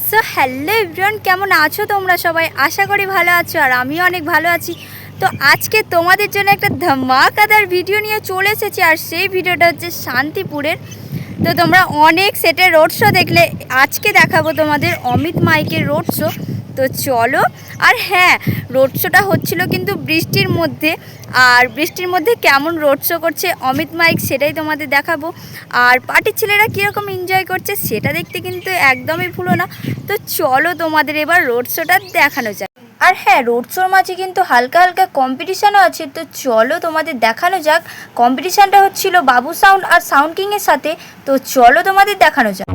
So hello everyone, কেমন আছো তোমরা সবাই? আশা করি ভালো আছো আর আমিও অনেক ভালো আছি। তো আজকে তোমাদের জন্য একটা ধামাকাদার ভিডিও নিয়ে চলে এসেছি, আর সেই ভিডিওটা হচ্ছে শান্তিপুরের। তো তোমরা অনেক সেটের রোড শো দেখলে, আজকে দেখাবো তোমাদের অমিত মাইকের রোড শো। তো চলো। আর হ্যাঁ, রোড শোটা হচ্ছিল কিন্তু বৃষ্টির মধ্যে, আর বৃষ্টির মধ্যে কেমন রোড শো করছে অমিত মাইক সেটাই তোমাদের দেখাবো। আর পার্টির ছেলেরা কীরকম এনজয় করছে সেটা দেখতে কিন্তু একদমই ভুলো না। তো চলো তোমাদের এবার রোড শোটা দেখানো যায়। আর হ্যাঁ, রোড শোর মাঝে কিন্তু হালকা হালকা কম্পিটিশানও আছে। তো চলো তোমাদের দেখানো যাক। কম্পিটিশানটা হচ্ছিল বাবু সাউন্ড আর সাউন্ড কিংয়ের সাথে। তো চলো তোমাদের দেখানো যাক।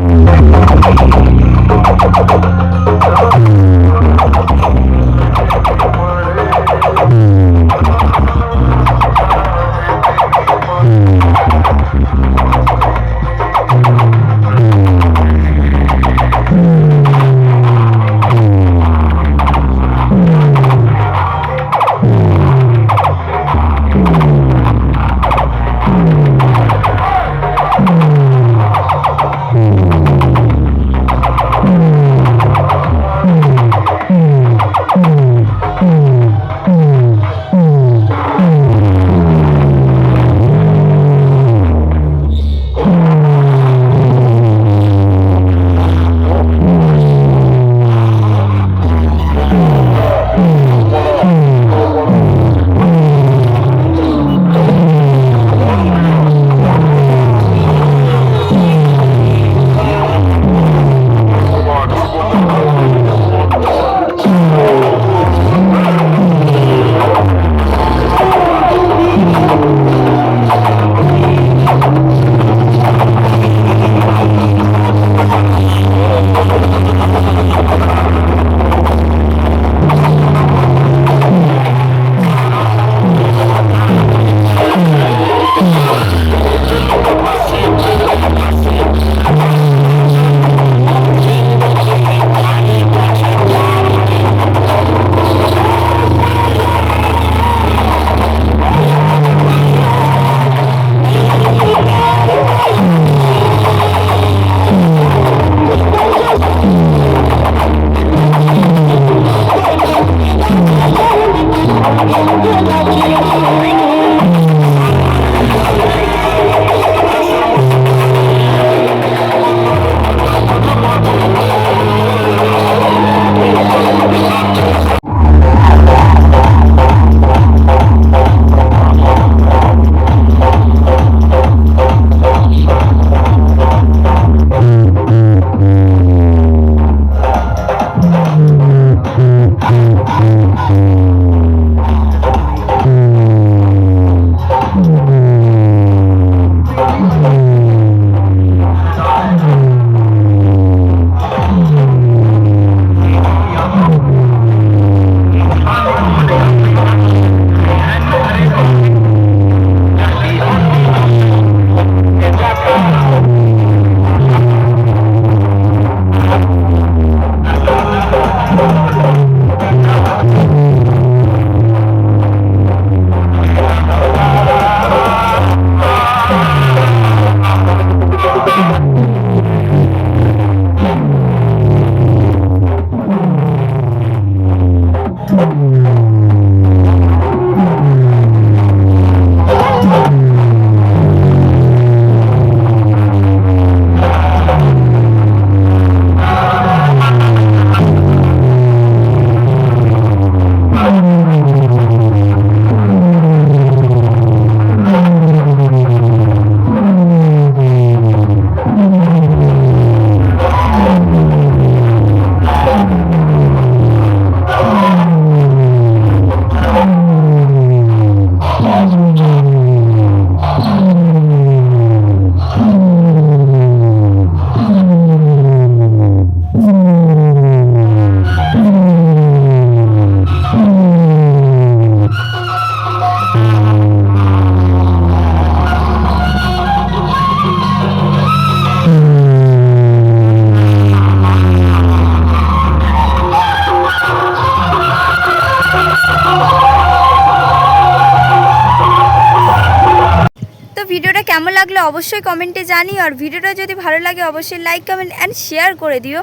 কেমন লাগলো অবশ্যই কমেন্টে জানিও, আর ভিডিওটা যদি ভালো লাগে অবশ্যই লাইক কমেন্ট অ্যান্ড শেয়ার করে দিও।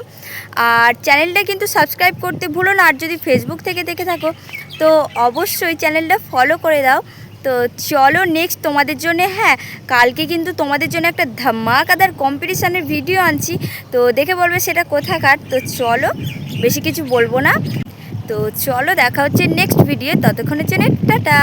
আর চ্যানেলটা কিন্তু সাবস্ক্রাইব করতে ভুলো না, আর যদি ফেসবুক থেকে দেখে থাকো তো অবশ্যই চ্যানেলটা ফলো করে দাও। তো চলো নেক্সট তোমাদের জন্য, হ্যাঁ কালকে কিন্তু তোমাদের জন্য একটা ধামাকাদার কম্পিটিশানের ভিডিও আনছি, তো দেখে বলবে সেটা কোথাকার। তো চলো বেশি কিছু বলবো না, তো চলো দেখা হচ্ছে নেক্সট ভিডিও, ততক্ষণের জন্য টাটা।